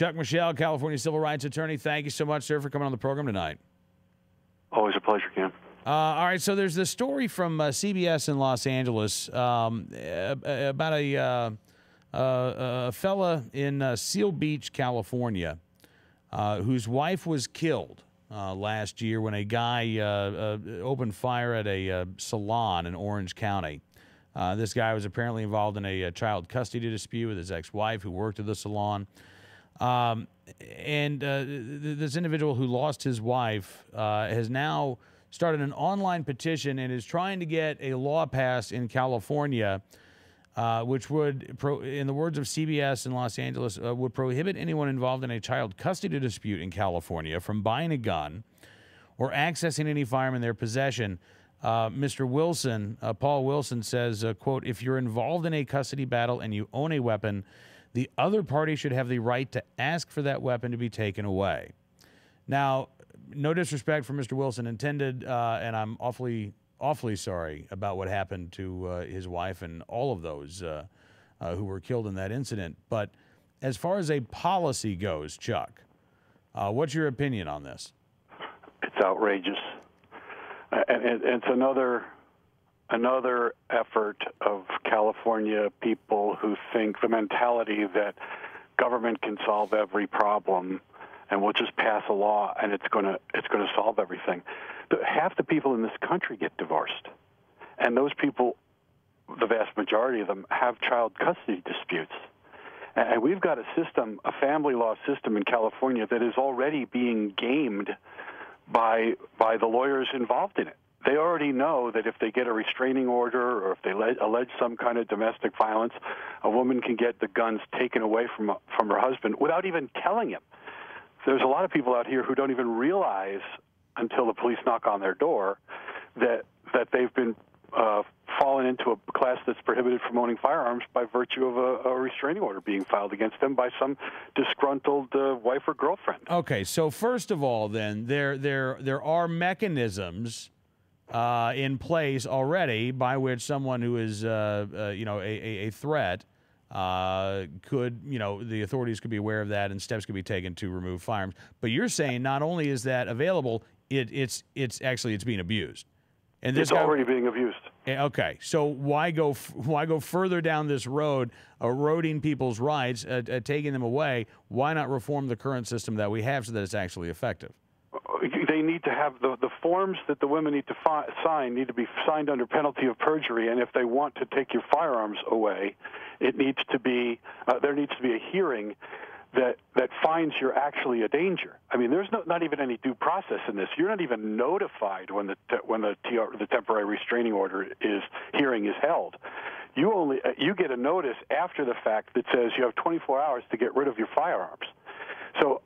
Chuck Michelle, California civil rights attorney. Thank you so much, sir, for coming on the program tonight. Always a pleasure, Cam. All right, so there's this story from CBS in Los Angeles about a fella in Seal Beach, California, whose wife was killed last year when a guy opened fire at a salon in Orange County. This guy was apparently involved in a child custody dispute with his ex-wife who worked at the salon. This individual who lost his wife has now started an online petition and is trying to get a law passed in California, which would, in the words of CBS in Los Angeles, would prohibit anyone involved in a child custody dispute in California from buying a gun or accessing any firearm in their possession. Mr. Wilson, Paul Wilson says, quote, if you're involved in a custody battle and you own a weapon, the other party should have the right to ask for that weapon to be taken away. Now, no disrespect for Mr. Wilson intended, and I'm awfully sorry about what happened to his wife and all of those who were killed in that incident. But as far as a policy goes, Chuck, what's your opinion on this? It's outrageous. And it's another effort of California people who think the mentality that government can solve every problem and we'll just pass a law and it's going to solve everything. Half the people in this country get divorced, and those people, the vast majority of them, have child custody disputes. And we've got a system, a family law system in California that is already being gamed by the lawyers involved in it. They already know that if they get a restraining order or if they allege some kind of domestic violence, a woman can get the guns taken away from her husband without even telling him. There's a lot of people out here who don't even realize until the police knock on their door that they've been fallen into a class that's prohibited from owning firearms by virtue of a restraining order being filed against them by some disgruntled wife or girlfriend. Okay, so first of all, then there are mechanisms in place already by which someone who is a threat could, the authorities could be aware of that and steps could be taken to remove firearms. But you're saying not only is that available, it's being abused. And this it's already being abused. Okay, so why go further down this road, eroding people's rights, taking them away? Why not reform the current system that we have so that it's actually effective? They need to have the forms that the women need to sign need to be signed under penalty of perjury, and if they want to take your firearms away, it needs to be there needs to be a hearing that finds you're actually a danger. I mean, there's not even any due process in this. You're not even notified when the temporary restraining order hearing is held. You get a notice after the fact that says you have 24 hours to get rid of your firearms. So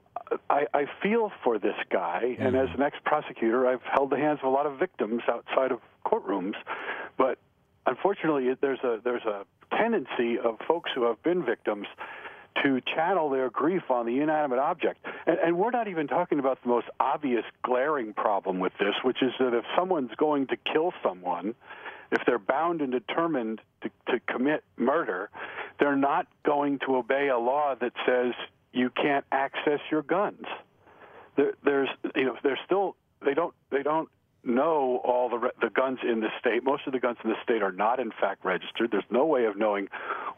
I feel for this guy, and as an ex-prosecutor, I've held the hands of a lot of victims outside of courtrooms, but unfortunately, there's a tendency of folks who have been victims to channel their grief on the inanimate object. And we're not even talking about the most obvious glaring problem with this, which is that if someone's going to kill someone, if they're bound and determined to commit murder, they're not going to obey a law that says you can't access your guns. They don't know all the guns in the state. Most of the guns in the state are not, in fact, registered. There's no way of knowing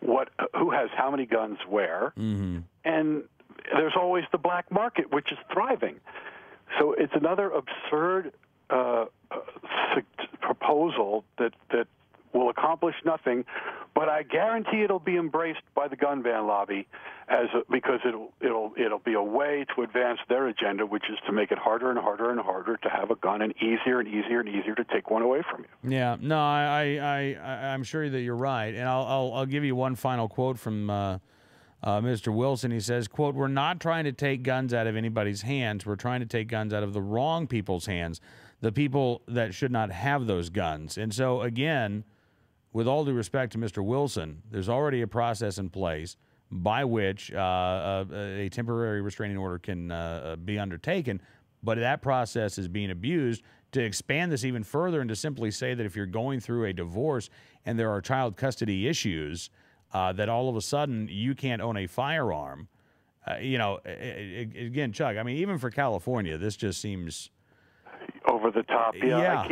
who has how many guns where. Mm-hmm. And there's always the black market, which is thriving. So it's another absurd proposal that will accomplish nothing, but I guarantee it'll be embraced by the gun ban lobby because it'll be a way to advance their agenda, which is to make it harder and harder and harder to have a gun and easier and easier and easier to take one away from you. Yeah, no, I'm sure that you're right, and I'll give you one final quote from Mr. Wilson. He says, quote, "We're not trying to take guns out of anybody's hands. We're trying to take guns out of the wrong people's hands, the people that should not have those guns." And so, again, with all due respect to Mr. Wilson, there's already a process in place by which a temporary restraining order can be undertaken, but that process is being abused to expand this even further and to simply say that if you're going through a divorce and there are child custody issues, that all of a sudden you can't own a firearm. Again, Chuck, I mean, even for California, this just seems over the top. Yeah.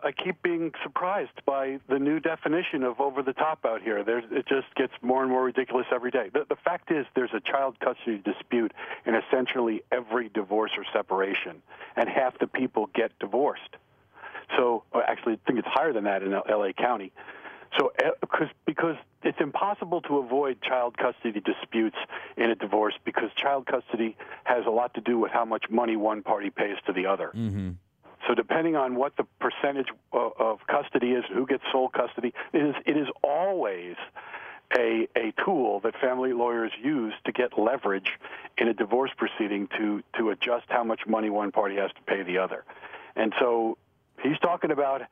I keep being surprised by the new definition of over the top out here. It just gets more and more ridiculous every day. The fact is, there's a child custody dispute in essentially every divorce or separation, and half the people get divorced. So, actually, I think it's higher than that in L.A. County. So, because it's impossible to avoid child custody disputes in a divorce, because child custody has a lot to do with how much money one party pays to the other. Mm-hmm. So depending on what the percentage of custody is, who gets sole custody, it is always a tool that family lawyers use to get leverage in a divorce proceeding to adjust how much money one party has to pay the other. And so he's talking about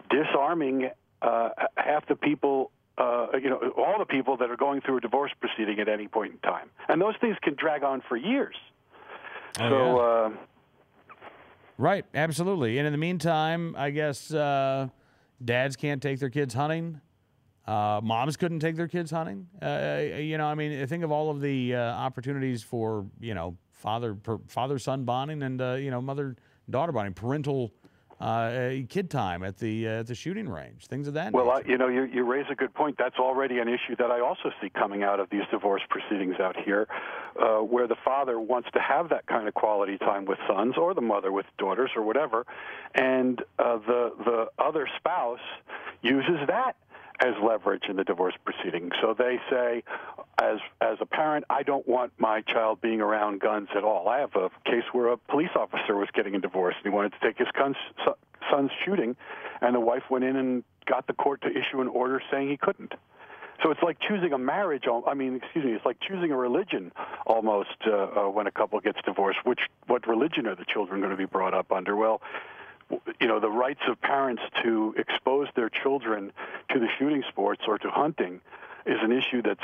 disarming half the people, all the people that are going through a divorce proceeding at any point in time. And those things can drag on for years. Right, absolutely. And in the meantime, I guess dads can't take their kids hunting. Moms couldn't take their kids hunting. I mean, think of all of the opportunities for, father-son bonding and, mother-daughter bonding, parental kid time at the shooting range, things of that nature. Well, you raise a good point. That's already an issue that I also see coming out of these divorce proceedings out here, where the father wants to have that kind of quality time with sons, or the mother with daughters, or whatever, and the other spouse uses that as leverage in the divorce proceeding. So they say, as a parent, I don't want my child being around guns at all. I have a case where a police officer was getting a divorce, and he wanted to take his son's shooting, and the wife went in and got the court to issue an order saying he couldn't. So it's like choosing a marriage. It's like choosing a religion almost when a couple gets divorced. What religion are the children going to be brought up under? Well, the rights of parents to expose their children to the shooting sports or to hunting is an issue that's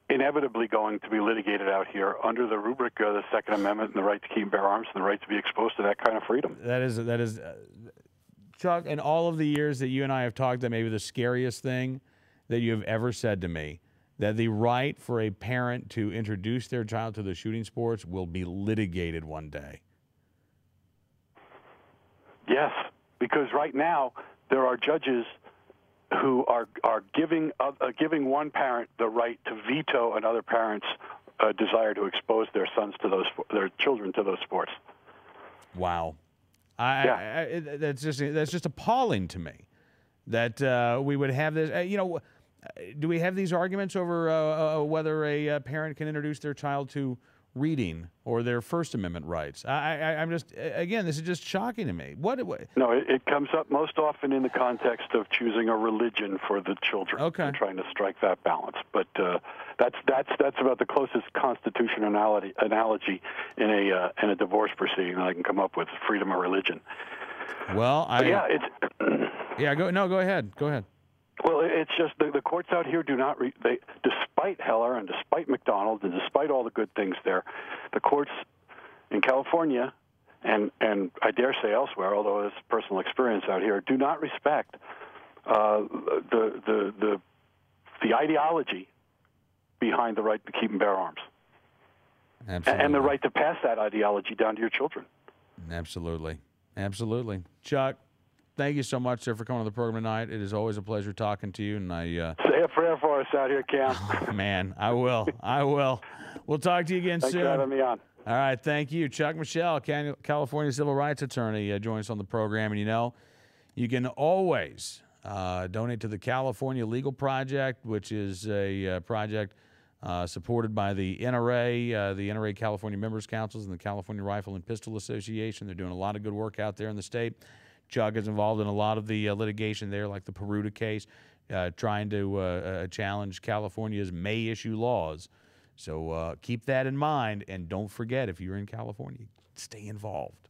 inevitably going to be litigated out here under the rubric of the Second Amendment and the right to keep and bear arms and the right to be exposed to that kind of freedom. That is, Chuck, in all of the years that you and I have talked, that may be the scariest thing that you have ever said to me, that the right for a parent to introduce their child to the shooting sports will be litigated one day. Yes, because right now there are judges who are giving one parent the right to veto another parent's desire to expose their children to those sports. Wow, that's just appalling to me that we would have this. Do we have these arguments over whether a parent can introduce their child to reading or their First Amendment rights? I'm just, again, this is just shocking to me. What? No, it comes up most often in the context of choosing a religion for the children. Okay. And trying to strike that balance. But that's about the closest constitutionality analogy in a divorce proceeding that I can come up with: freedom of religion. Well, go ahead. Well, it's just the courts out here do not, despite Heller and despite McDonald and despite all the good things there, the courts in California and I dare say elsewhere, although it's personal experience out here, do not respect the ideology behind the right to keep and bear arms. Absolutely. And the right to pass that ideology down to your children. Absolutely. Chuck, thank you so much, sir, for coming on the program tonight. It is always a pleasure talking to you. And say a prayer for us out here, Cam. Oh, man, I will. We'll talk to you again soon. Thanks for having me on. All right, thank you. Chuck Michelle, California civil rights attorney, joins us on the program. And, you can always donate to the California Legal Project, which is a project supported by the NRA California Members Councils, and the California Rifle and Pistol Association. They're doing a lot of good work out there in the state. Chuck is involved in a lot of the litigation there, like the Peruta case, trying to challenge California's May issue laws. So keep that in mind, and don't forget, if you're in California, stay involved.